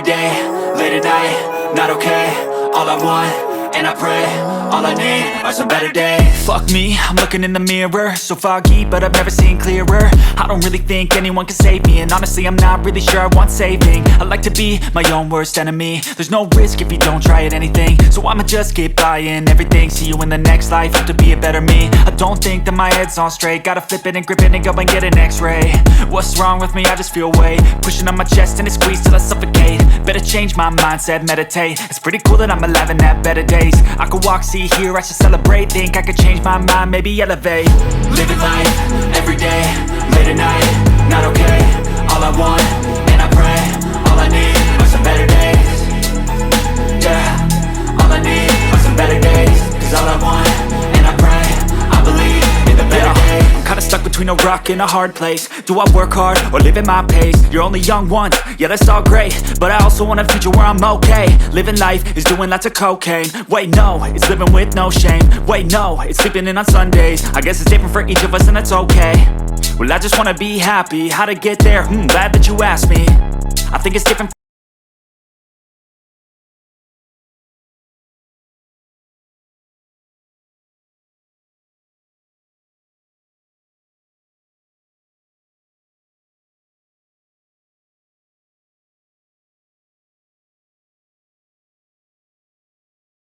day, late at night, not okay. All I want, and I pray, all I need are some better days. Fuck me, I'm looking in the mirror, so foggy, but I've never seen clearer. I don't really think anyone can save me, and honestly I'm not really sure I want saving. I like to be my own worst enemy. There's no risk if you don't try at anything, so I'ma just keep buying everything. See you in the next life, have to be a better me. I don't think that my head's on straight, gotta flip it and grip it and go and get an x-ray. What's wrong with me? I just feel weight pushing on my chest and it squeezes till I suffocate. Better change my mindset, meditate. It's pretty cool that I'm alive and have better days. I could walk, see, hear, I should celebrate. Think I could change my mind, maybe elevate. Living life, every day, late at night, not okay. All I want, and I pray, all I need are some better days. Yeah, all I need are some better days. Cause all I want, and I pray, I believe in the better days. I'm kinda stuck between a rock and a hard place. Do I work hard or live at my pace? You're only young once, yeah that's all great, but I also want a future where I'm okay. Living life is doing lots of cocaine. Wait no, it's living with no shame. Wait no, it's sleeping in on Sundays. I guess it's different for each of us and that's okay. Well I just wanna be happy, how to get there? Glad that you asked me. I think it's different